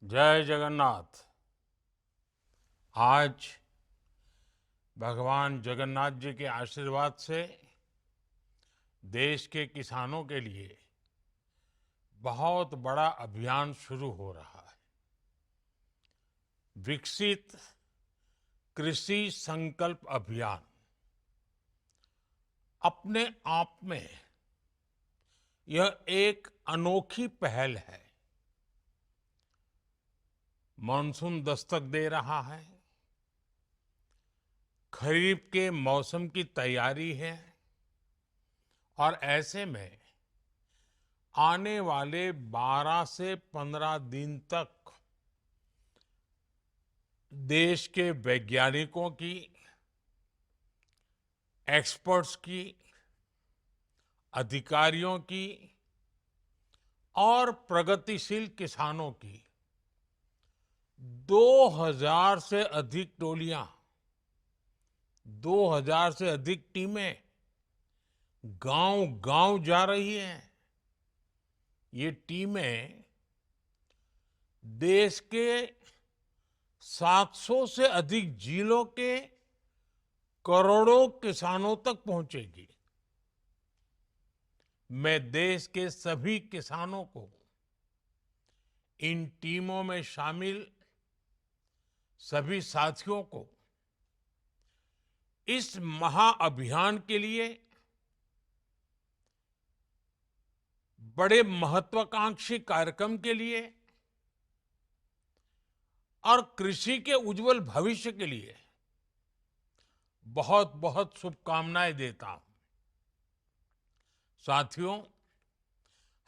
जय जगन्नाथ। आज भगवान जगन्नाथ जी के आशीर्वाद से देश के किसानों के लिए बहुत बड़ा अभियान शुरू हो रहा है। विकसित कृषि संकल्प अभियान अपने आप में यह एक अनोखी पहल है। मानसून दस्तक दे रहा है, खरीफ के मौसम की तैयारी है और ऐसे में आने वाले 12 से 15 दिन तक देश के वैज्ञानिकों की, एक्सपर्ट्स की, अधिकारियों की और प्रगतिशील किसानों की 2000 से अधिक टोलियां, 2000 से अधिक टीमें गांव-गांव जा रही हैं। ये टीमें देश के 700 से अधिक जिलों के करोड़ों किसानों तक पहुंचेगी। मैं देश के सभी किसानों को इन टीमों में शामिल सभी साथियों को इस महाअभियान के लिए बड़े महत्वाकांक्षी कार्यक्रम के लिए और कृषि के उज्जवल भविष्य के लिए बहुत बहुत शुभकामनाएं देता हूं। साथियों,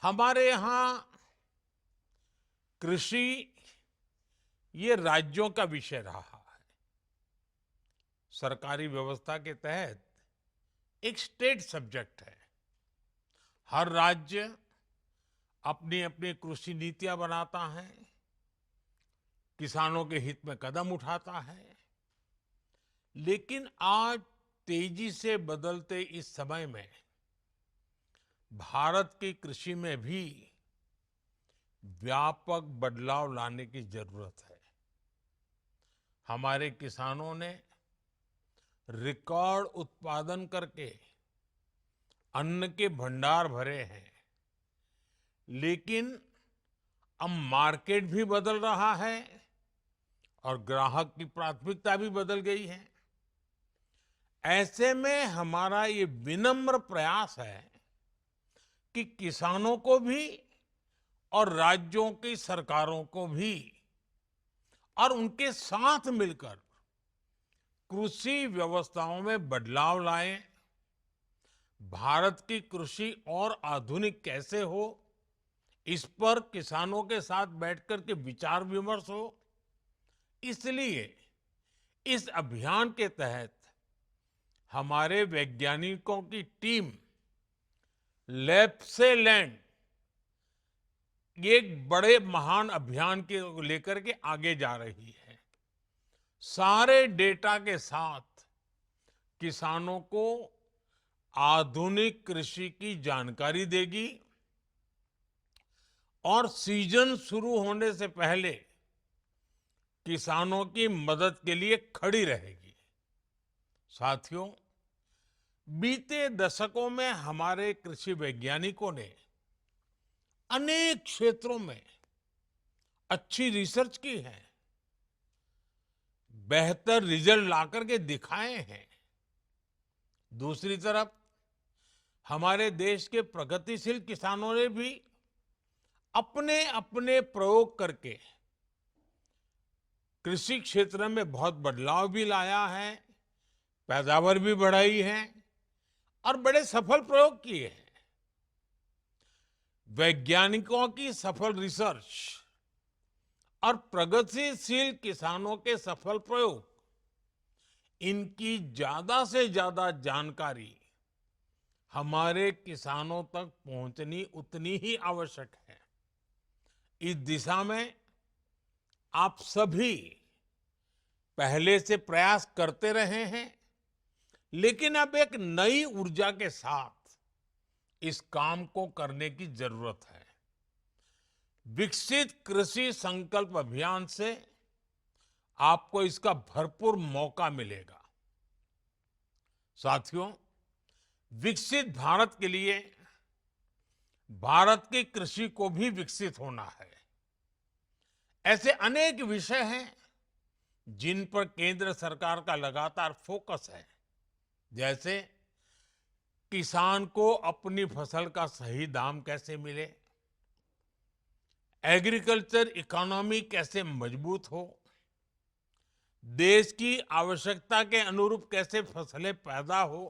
हमारे यहाँ कृषि ये राज्यों का विषय रहा है। सरकारी व्यवस्था के तहत एक स्टेट सब्जेक्ट है। हर राज्य अपनी अपनी कृषि नीतियां बनाता है, किसानों के हित में कदम उठाता है। लेकिन आज तेजी से बदलते इस समय में भारत की कृषि में भी व्यापक बदलाव लाने की जरूरत है। हमारे किसानों ने रिकॉर्ड उत्पादन करके अन्न के भंडार भरे हैं, लेकिन अब मार्केट भी बदल रहा है और ग्राहक की प्राथमिकता भी बदल गई है। ऐसे में हमारा ये विनम्र प्रयास है कि किसानों को भी और राज्यों की सरकारों को भी और उनके साथ मिलकर कृषि व्यवस्थाओं में बदलाव लाएं। भारत की कृषि और आधुनिक कैसे हो, इस पर किसानों के साथ बैठकर के विचार विमर्श हो। इसलिए इस अभियान के तहत हमारे वैज्ञानिकों की टीम लैब से लैंड एक बड़े महान अभियान के लेकर के आगे जा रही है। सारे डेटा के साथ किसानों को आधुनिक कृषि की जानकारी देगी और सीजन शुरू होने से पहले किसानों की मदद के लिए खड़ी रहेगी। साथियों, बीते दशकों में हमारे कृषि वैज्ञानिकों ने अनेक क्षेत्रों में अच्छी रिसर्च की है, बेहतर रिजल्ट लाकर के दिखाए हैं। दूसरी तरफ हमारे देश के प्रगतिशील किसानों ने भी अपने अपने प्रयोग करके कृषि क्षेत्र में बहुत बदलाव भी लाया है, पैदावार भी बढ़ाई है और बड़े सफल प्रयोग किए हैं। वैज्ञानिकों की सफल रिसर्च और प्रगतिशील किसानों के सफल प्रयोग, इनकी ज्यादा से ज्यादा जानकारी हमारे किसानों तक पहुंचनी उतनी ही आवश्यक है। इस दिशा में आप सभी पहले से प्रयास करते रहे हैं, लेकिन अब एक नई ऊर्जा के साथ इस काम को करने की जरूरत है। विकसित कृषि संकल्प अभियान से आपको इसका भरपूर मौका मिलेगा। साथियों, विकसित भारत के लिए भारत की कृषि को भी विकसित होना है। ऐसे अनेक विषय हैं जिन पर केंद्र सरकार का लगातार फोकस है, जैसे किसान को अपनी फसल का सही दाम कैसे मिले, एग्रीकल्चर इकोनॉमी कैसे मजबूत हो, देश की आवश्यकता के अनुरूप कैसे फसलें पैदा हो,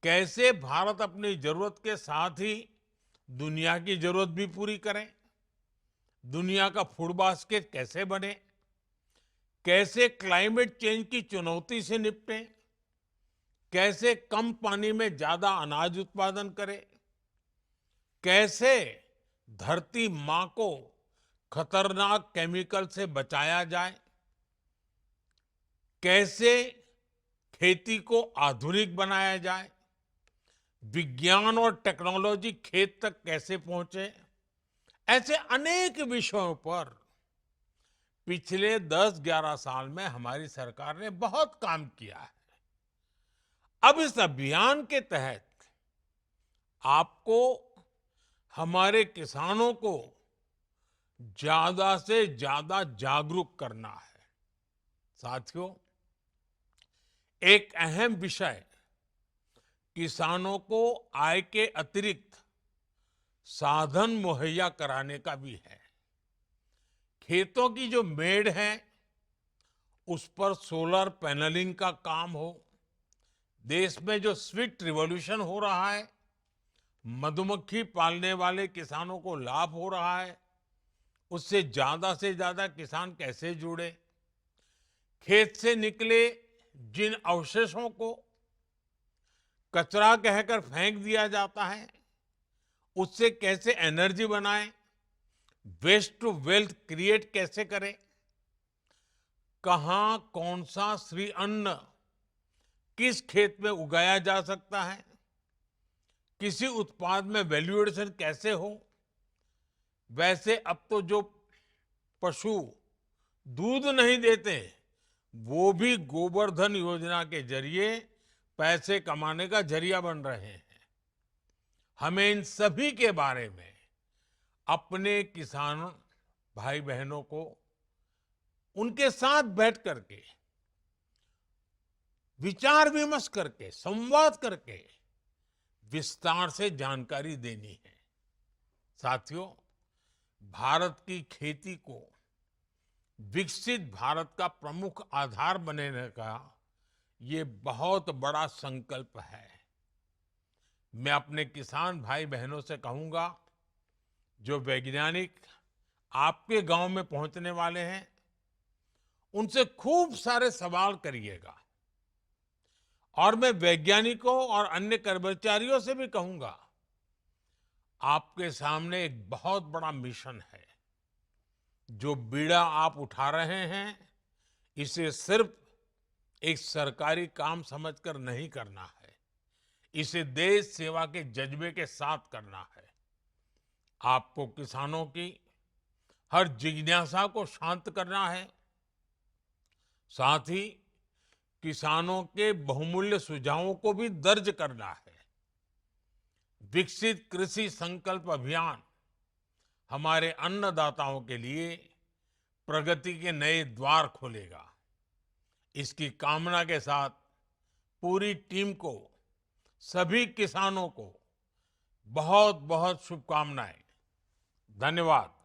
कैसे भारत अपनी जरूरत के साथ ही दुनिया की जरूरत भी पूरी करे, दुनिया का फूड बास्केट कैसे बने, कैसे क्लाइमेट चेंज की चुनौती से निपटें, कैसे कम पानी में ज्यादा अनाज उत्पादन करें, कैसे धरती मां को खतरनाक केमिकल से बचाया जाए, कैसे खेती को आधुनिक बनाया जाए, विज्ञान और टेक्नोलॉजी खेत तक कैसे पहुंचे। ऐसे अनेक विषयों पर पिछले 10-11 साल में हमारी सरकार ने बहुत काम किया है। अब इस अभियान के तहत आपको हमारे किसानों को ज्यादा से ज्यादा जागरूक करना है। साथियों, एक अहम विषय किसानों को आय के अतिरिक्त साधन मुहैया कराने का भी है। खेतों की जो मेड़ है उस पर सोलर पैनलिंग का काम हो, देश में जो स्वीट रिवॉल्यूशन हो रहा है, मधुमक्खी पालने वाले किसानों को लाभ हो रहा है, उससे ज्यादा किसान कैसे जुड़े, खेत से निकले जिन अवशेषों को कचरा कहकर फेंक दिया जाता है, उससे कैसे एनर्जी बनाएं, वेस्ट टू वेल्थ क्रिएट कैसे करें, कहां कौन सा श्री अन्न किस खेत में उगाया जा सकता है, किसी उत्पाद में वैल्यू एडिशन कैसे हो। वैसे अब तो जो पशु दूध नहीं देते वो भी गोबर धन योजना के जरिए पैसे कमाने का जरिया बन रहे हैं। हमें इन सभी के बारे में अपने किसान भाई बहनों को उनके साथ बैठ करके विचार विमर्श करके संवाद करके विस्तार से जानकारी देनी है। साथियों, भारत की खेती को विकसित भारत का प्रमुख आधार बनने का ये बहुत बड़ा संकल्प है। मैं अपने किसान भाई बहनों से कहूंगा, जो वैज्ञानिक आपके गांव में पहुंचने वाले हैं उनसे खूब सारे सवाल करिएगा। और मैं वैज्ञानिकों और अन्य कर्मचारियों से भी कहूंगा, आपके सामने एक बहुत बड़ा मिशन है। जो बीड़ा आप उठा रहे हैं इसे सिर्फ एक सरकारी काम समझकर नहीं करना है, इसे देश सेवा के जज्बे के साथ करना है। आपको किसानों की हर जिज्ञासा को शांत करना है, साथ ही किसानों के बहुमूल्य सुझावों को भी दर्ज करना है। विकसित कृषि संकल्प अभियान हमारे अन्नदाताओं के लिए प्रगति के नए द्वार खोलेगा। इसकी कामना के साथ पूरी टीम को, सभी किसानों को बहुत बहुत शुभकामनाएं। धन्यवाद।